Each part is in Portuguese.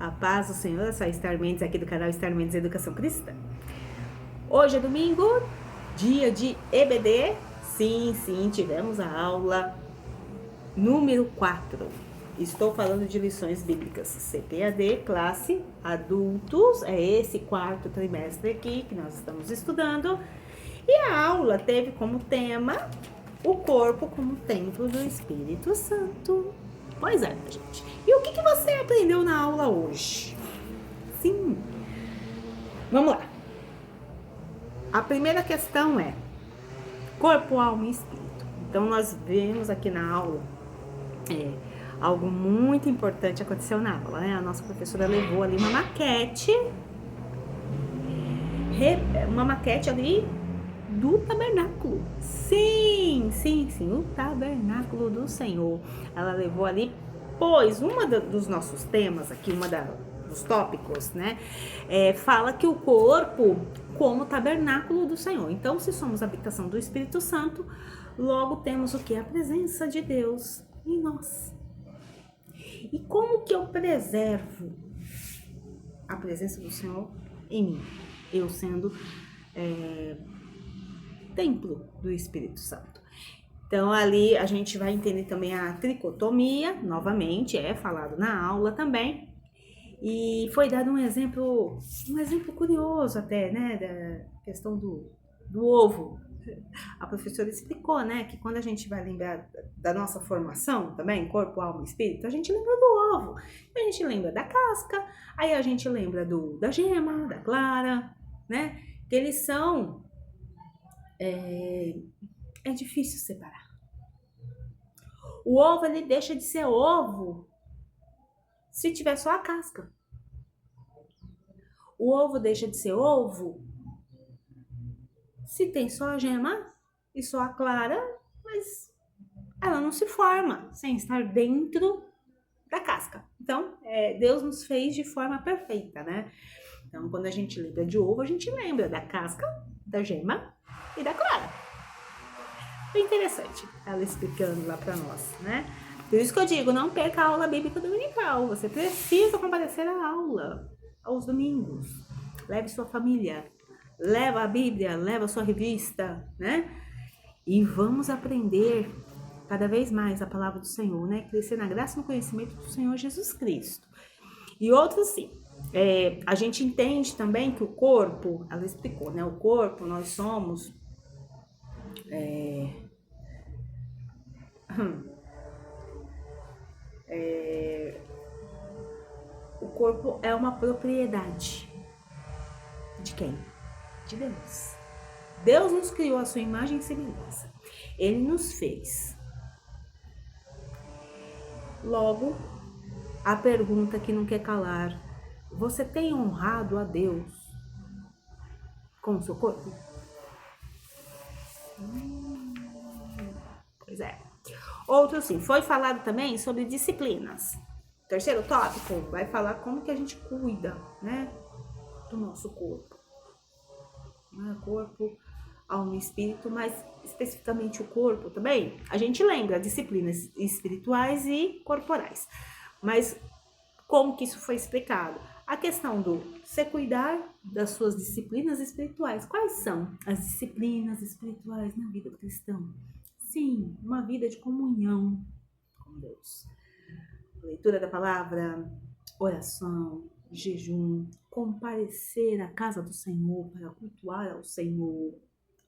A paz do Senhor, eu sou a Esther Mendes, aqui do canal Esther Mendes Educação Cristã. Hoje é domingo, dia de EBD. Sim, tivemos a aula número 4. Estou falando de lições bíblicas CPAD, classe adultos. É esse quarto trimestre aqui que nós estamos estudando. E a aula teve como tema o corpo como templo do Espírito Santo. Pois é, gente. E o que você aprendeu na aula hoje? Sim. Vamos lá. A primeira questão é corpo, alma e espírito. Então, nós vemos aqui na aula algo muito importante aconteceu na aula, né? A nossa professora levou ali uma maquete ali do tabernáculo. Sim, o tabernáculo do Senhor. Ela levou ali, pois dos nossos temas aqui, dos tópicos, né? Fala que o corpo como tabernáculo do Senhor. Então, se somos a habitação do Espírito Santo, logo temos o que? A presença de Deus em nós. E como que eu preservo a presença do Senhor em mim? Eu sendo templo do Espírito Santo. Então, ali a gente vai entender também a tricotomia, novamente, falado na aula também. E foi dado um exemplo curioso até, né, da questão do ovo. A professora explicou, né, que quando a gente vai lembrar da nossa formação também, corpo, alma e espírito, a gente lembra do ovo, a gente lembra da casca, aí a gente lembra da gema, da clara, né, que eles são... É difícil separar. O ovo, ele deixa de ser ovo se tiver só a casca. O ovo deixa de ser ovo se tem só a gema e só a clara, mas ela não se forma sem estar dentro da casca. Então, Deus nos fez de forma perfeita, né? Então, quando a gente lembra de ovo, a gente lembra da casca, da gema e da clara. Bem interessante ela explicando lá para nós, né? Por isso que eu digo, não perca a aula bíblica dominical. Você precisa comparecer à aula aos domingos. Leve sua família, leva a Bíblia, leva a sua revista, né? E vamos aprender cada vez mais a palavra do Senhor, né? Crescer na graça e no conhecimento do Senhor Jesus Cristo. E outro sim, a gente entende também que o corpo, ela explicou, né? O corpo, nós somos... O corpo é uma propriedade de quem? De Deus. Deus nos criou a sua imagem e semelhança. Ele nos fez. Logo, a pergunta que não quer calar: você tem honrado a Deus com o seu corpo? Pois é. Outro sim, foi falado também sobre disciplinas. Terceiro tópico vai falar como que a gente cuida, né, do nosso corpo. Corpo, alma e espírito, mas especificamente o corpo também. A gente lembra disciplinas espirituais e corporais. Mas como que isso foi explicado? A questão do você cuidar das suas disciplinas espirituais. Quais são as disciplinas espirituais na vida cristã? Sim, uma vida de comunhão com Deus. Leitura da palavra, oração, jejum, comparecer à casa do Senhor para cultuar ao Senhor.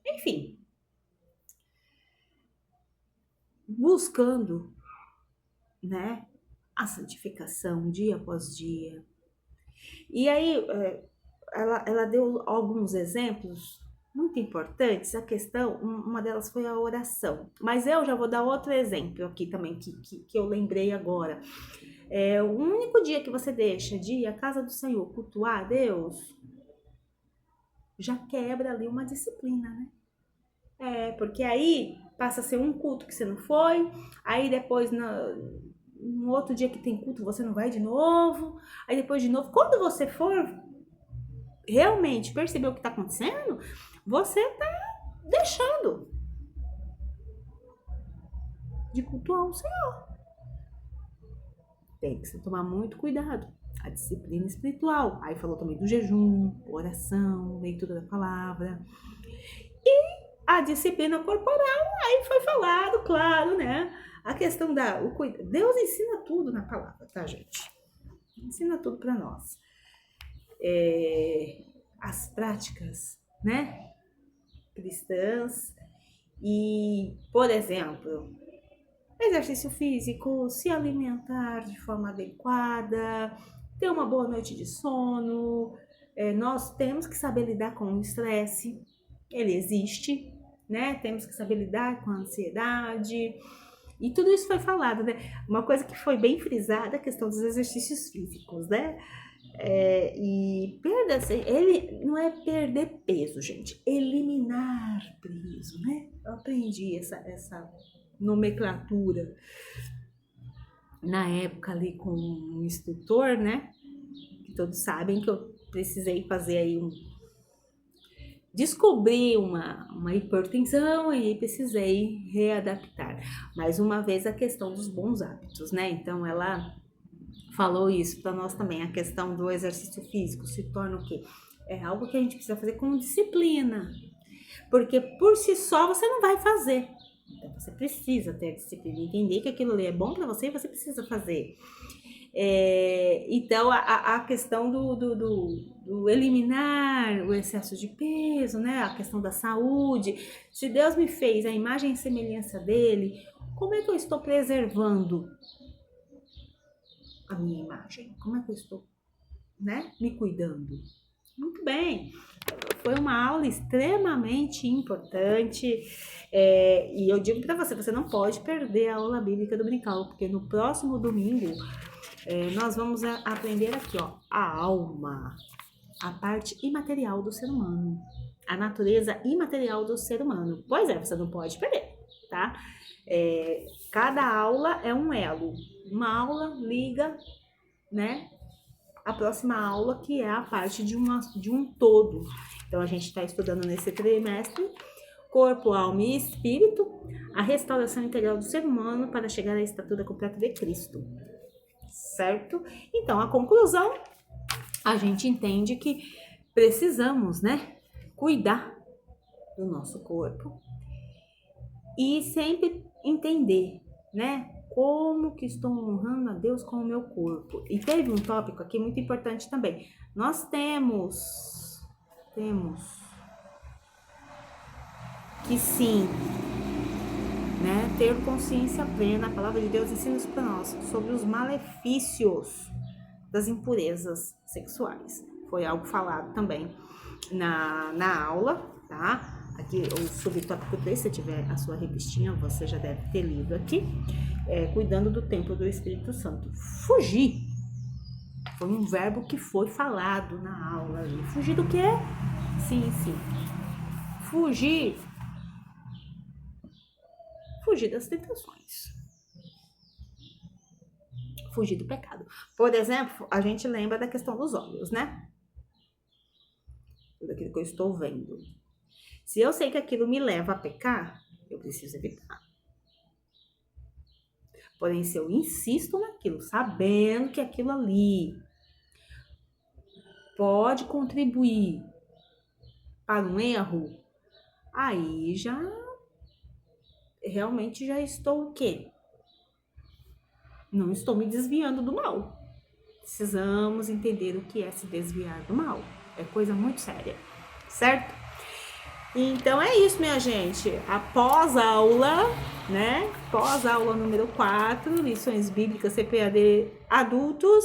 Enfim, buscando, né, a santificação dia após dia. E aí, ela deu alguns exemplos muito importantes. A questão, uma delas foi a oração. Mas eu já vou dar outro exemplo aqui também, que eu lembrei agora. O único dia que você deixa de ir à casa do Senhor cultuar a Deus, já quebra ali uma disciplina, né? Porque aí passa a ser um culto que você não foi, aí depois no outro dia que tem culto você não vai de novo, aí depois de novo. Quando você for realmente perceber o que está acontecendo, você está deixando de cultuar o Senhor. tem que se tomar muito cuidado. A disciplina espiritual. Aí falou também do jejum, oração, leitura da palavra. E a disciplina corporal, aí foi falado, claro, né? A questão da... Deus ensina tudo na palavra, tá, gente? Ensina tudo para nós. As práticas, né? Cristãs. E, por exemplo, exercício físico, se alimentar de forma adequada, ter uma boa noite de sono. Nós temos que saber lidar com o estresse, ele existe, né? Temos que saber lidar com a ansiedade. E tudo isso foi falado, né? Uma coisa que foi bem frisada, a questão dos exercícios físicos, né? E ele não é perder peso, gente, eliminar peso, né? Eu aprendi essa nomenclatura na época ali com um instrutor, né? Que todos sabem que eu precisei fazer aí descobri uma hipertensão e precisei readaptar. Mais uma vez a questão dos bons hábitos, né? Então ela falou isso para nós também, a questão do exercício físico se torna o quê? É algo que a gente precisa fazer com disciplina, porque por si só você não vai fazer. Então você precisa ter disciplina, entender que aquilo ali é bom para você e você precisa fazer. Então a questão do eliminar o excesso de peso, né? A questão da saúde. Se Deus me fez a imagem e semelhança dele, como é que eu estou preservando a minha imagem? Como é que eu estou, né, me cuidando? Muito bem. Foi uma aula extremamente importante, e eu digo para você, você não pode perder a aula bíblica dominical, porque no próximo domingo nós vamos aprender aqui, ó, a alma, a parte imaterial do ser humano, a natureza imaterial do ser humano. Pois é, você não pode perder, tá? Cada aula é um elo. Uma aula liga, né, a próxima aula, que é a parte de um todo. Então, a gente está estudando nesse trimestre corpo, alma e espírito, a restauração integral do ser humano para chegar à estatura completa de Cristo. Certo? Então, a conclusão, a gente entende que precisamos, né, cuidar do nosso corpo e sempre entender, né, como que estou honrando a Deus com o meu corpo. E teve um tópico aqui muito importante também. Nós temos que sim, né, ter consciência plena. A palavra de Deus ensina isso para nós sobre os malefícios das impurezas sexuais. Foi algo falado também na aula, tá? Aqui o subtópico 3, se tiver a sua revistinha, você já deve ter lido aqui. Cuidando do templo do Espírito Santo. Fugir foi um verbo que foi falado na aula ali. Fugir do quê? Sim. Fugir das tentações. Fugir do pecado. Por exemplo, a gente lembra da questão dos olhos, né? Tudo aquilo que eu estou vendo. Se eu sei que aquilo me leva a pecar, eu preciso evitar. Porém, se eu insisto naquilo, sabendo que aquilo ali pode contribuir para um erro, aí realmente já estou o quê? Não estou me desviando do mal. Precisamos entender o que é se desviar do mal. É coisa muito séria, certo? Então é isso, minha gente. Após a aula, né? Pós-aula número 4, lições bíblicas CPAD adultos,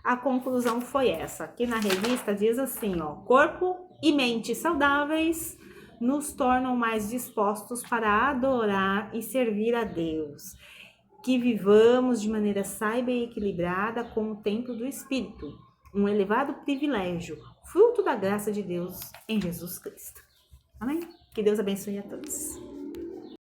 a conclusão foi essa. Aqui na revista diz assim, ó: corpo e mente saudáveis nos tornam mais dispostos para adorar e servir a Deus. Que vivamos de maneira sábia e equilibrada com o templo do Espírito, um elevado privilégio, fruto da graça de Deus em Jesus Cristo. Amém? Que Deus abençoe a todos.